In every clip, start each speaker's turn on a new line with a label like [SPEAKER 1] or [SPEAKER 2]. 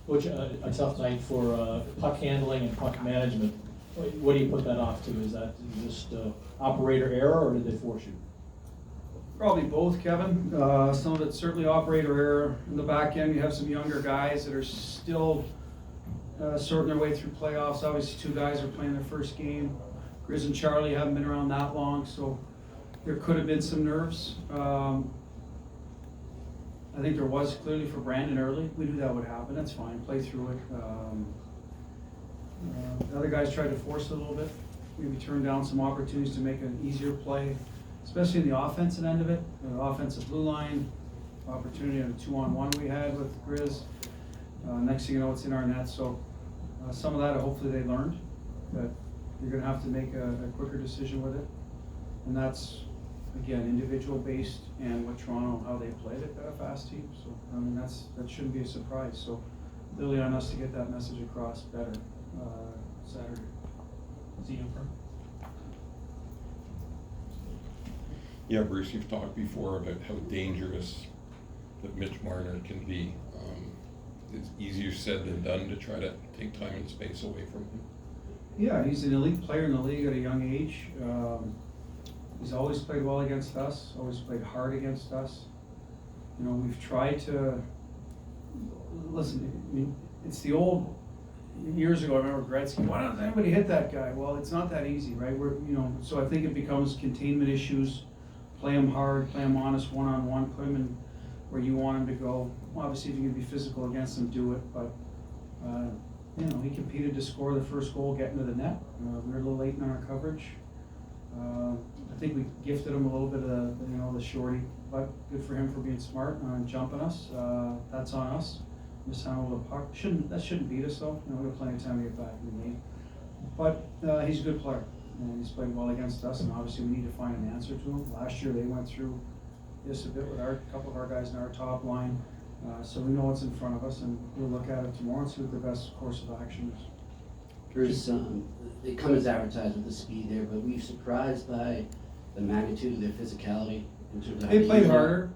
[SPEAKER 1] Which a tough night for puck handling and puck management. What do you put that off to? Is that just operator error, or did they force you?
[SPEAKER 2] Probably both, Kevin. Some of it's certainly operator error. In the back end, you have some younger guys that are still sorting their way through playoffs. Obviously, two guys are playing their first game. Grizz and Charlie haven't been around that long, so there could have been some nerves. I think there was clearly for Brandon early. We knew that would happen. That's fine. Play through it. The other guys tried to force it a little bit. Maybe turn down some opportunities to make an easier play, especially in the offensive end of it. The offensive blue line, opportunity on a 2-on-1 we had with Grizz. Next thing you know, it's in our net. So some of that, hopefully they learned that you're going to have to make a quicker decision with it. And that's, again, individual based and what Toronto, how they played it, a fast team. So, I mean, that shouldn't be a surprise. So really on us to get that message across better Saturday.
[SPEAKER 3] Yeah, Bruce, you've talked before about how dangerous that Mitch Marner can be. It's easier said than done to try to take time and space away from him.
[SPEAKER 2] Yeah, he's an elite player in the league at a young age. He's always played well against us, always played hard against us. You know, we've tried to, listen, I mean, it's the old, years ago I remember Gretzky, why doesn't anybody hit that guy? Well, it's not that easy, right? So I think it becomes containment issues, play him hard, play him honest, one-on-one, put him in where you want him to go. Obviously, if you can be physical against him, do it, but you know, he competed to score the first goal, getting to the net. We were a little late in our coverage. I think we gifted him a little bit of the shorty, but good for him for being smart and jumping us. That's on us. Mishandled the puck. That shouldn't beat us though. We have plenty of time to get back in the game. But he's a good player, and he's played well against us. And obviously, we need to find an answer to him. Last year, they went through this a bit with a couple of our guys in our top line. So we know what's in front of us, and we'll look at it tomorrow and see what the best course of action is.
[SPEAKER 4] Bruce, it comes as advertised with the speed there, but we've surprised by the magnitude of their physicality in terms of how
[SPEAKER 2] they played harder.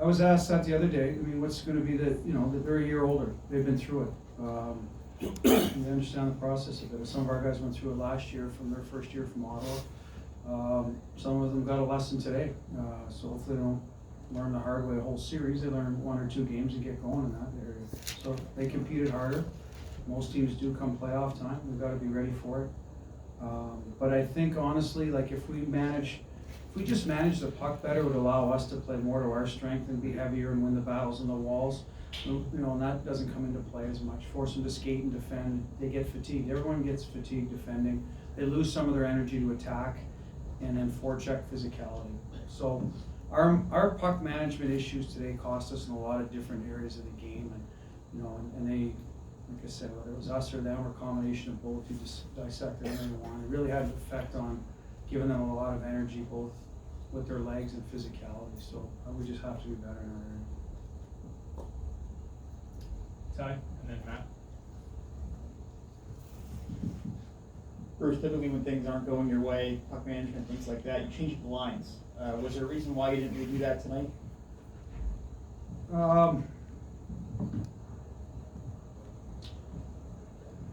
[SPEAKER 2] I was asked that the other day. I mean, what's going to be they're a year older. They've been through it. They understand the process of it. Some of our guys went through it last year from their first year from Ottawa. Some of them got a lesson today. So hopefully they don't learn the hard way a whole series. They learn 1 or 2 games and get going in that area. So they competed harder. Most teams do come playoff time. We've got to be ready for it. But I think honestly, like if we just manage the puck better, it would allow us to play more to our strength and be heavier and win the battles in the walls. And that doesn't come into play as much. Force them to skate and defend. They get fatigued. Everyone gets fatigued defending. They lose some of their energy to attack and then forecheck physicality. So our puck management issues today cost us in a lot of different areas of the game. And they, like I said, whether it was us or them or a combination of both, you just dissected everything they wanted. It really had an effect on giving them a lot of energy, both with their legs and physicality. So we just have to be better in our area.
[SPEAKER 1] Ty, and then Matt.
[SPEAKER 5] Bruce, typically when things aren't going your way, puck management, things like that, you change the lines. Was there a reason why you didn't really do that tonight?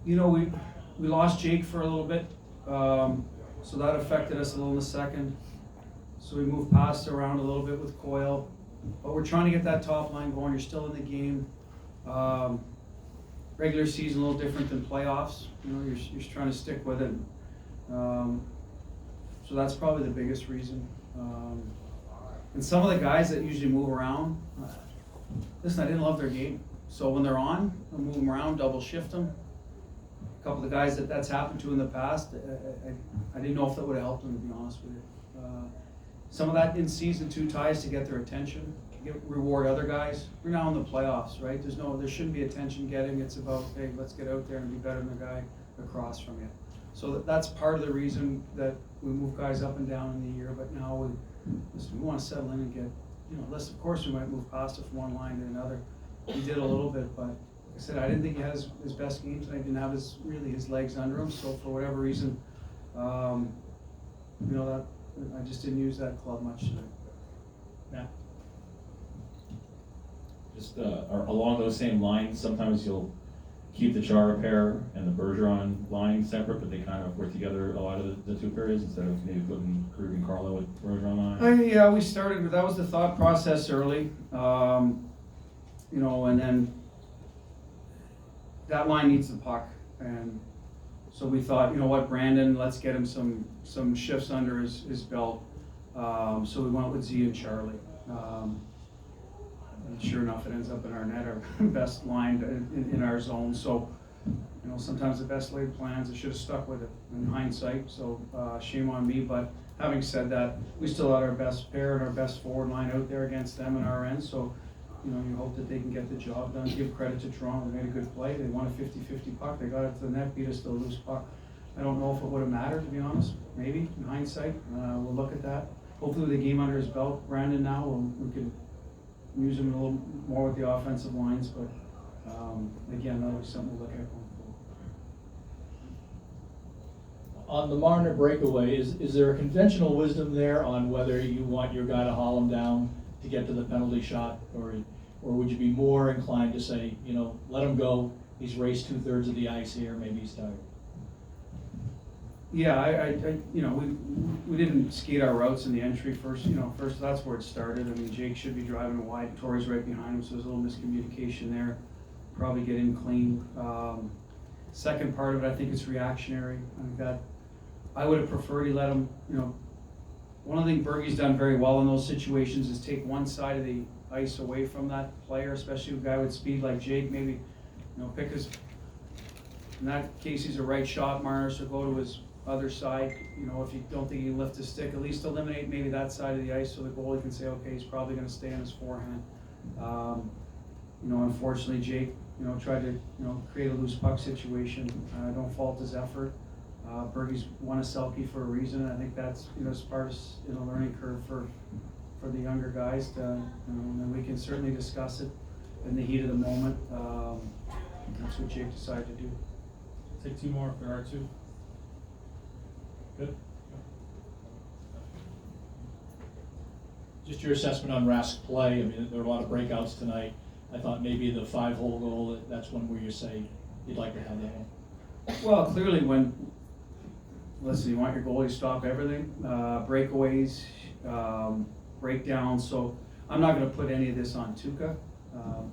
[SPEAKER 2] We lost Jake for a little bit, so that affected us a little in the second. So we moved past around a little bit with Coyle, but we're trying to get that top line going. You're still in the game. Regular season a little different than playoffs. You're just trying to stick with it. So that's probably the biggest reason. And some of the guys that usually move around, listen, I didn't love their game. So when they're on, I'll move them around, double shift them. A couple of the guys that's happened to in the past, I didn't know if that would have helped them, to be honest with you. Some of that in season 2 ties to get their attention, reward other guys. We're now in the playoffs, right? There shouldn't be attention getting. It's about, hey, let's get out there and be better than the guy across from you. So that's part of the reason that we move guys up and down in the year. But now we want to settle in and get, of course we might move past it from one line to another. We did a little bit, but like I said, I didn't think he has his best games, and I didn't have his legs under him. So for whatever reason, that I just didn't use that club much tonight.
[SPEAKER 1] Yeah.
[SPEAKER 6] Just just, or along those same lines, sometimes you'll keep the Chara pair and the Bergeron line separate, but they kind of work together a lot of the two periods instead of maybe putting Krug and Carlo with Bergeron line?
[SPEAKER 2] Yeah, we started, that was the thought process early, you know, and then that line needs the puck, and so we thought, you know what, Brandon, let's get him some shifts under his belt. So we went with Z and Charlie. And sure enough, it ends up in our net, our best line in our zone. So, you know, sometimes the best laid plans, I should have stuck with it in hindsight, so shame on me. But having said that, we still had our best pair and our best forward line out there against them in our end. So, you know, you hope that they can get the job done. Give credit to Toronto, they made a good play. They won a 50-50 puck. They got it to the net, beat us to a loose puck. I don't know if it would have mattered, to be honest. Maybe in hindsight, we'll look at that. Hopefully, with the game under his belt, Brandon now, we can use him a little more with the offensive lines. But again, that'll be something to look at going forward.
[SPEAKER 1] On the Marner breakaway, is there a conventional wisdom there on whether you want your guy to haul him down to get to the penalty shot, or would you be more inclined to say, you know, let him go, he's raced 2/3 of the ice here, maybe he's tired?
[SPEAKER 2] Yeah, I you know, we didn't skate our routes in the entry first. You know, first that's where it started. I mean, Jake should be driving wide. Torrey's right behind him, so there's a little miscommunication there. Probably get in clean. Second part of it, I think it's reactionary. I think that I would have preferred he let him. You know, one of the things Bergie's done very well in those situations is take one side of the ice away from that player, especially a guy with speed like Jake. Maybe, you know, pick his. In that case, he's a right shot, Marner, so go to his other side. You know, if you don't think he can lift his stick, at least eliminate maybe that side of the ice so the goalie can say, okay, he's probably going to stay on his forehand. You know, unfortunately, Jake, you know, tried to, you know, create a loose puck situation. I don't fault his effort. Bergie's won a Selke for a reason. I think that's, you know, as part of, you know, learning curve for the younger guys to, you know, and then we can certainly discuss it in the heat of the moment. That's what Jake decided to do.
[SPEAKER 1] Take two more if there are two. Good. Just your assessment on Rask play. I mean, there were a lot of breakouts tonight. I thought maybe the 5-hole goal, that's one where you say you'd like to have that one.
[SPEAKER 2] Well, clearly listen, you want your goalie to stop everything, breakaways, breakdowns, so I'm not gonna put any of this on Tuukka.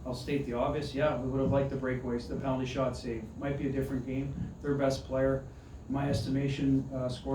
[SPEAKER 2] I'll state the obvious, yeah, we would have liked the breakaways, the penalty shot save. Might be a different game, their best player, in my estimation, scored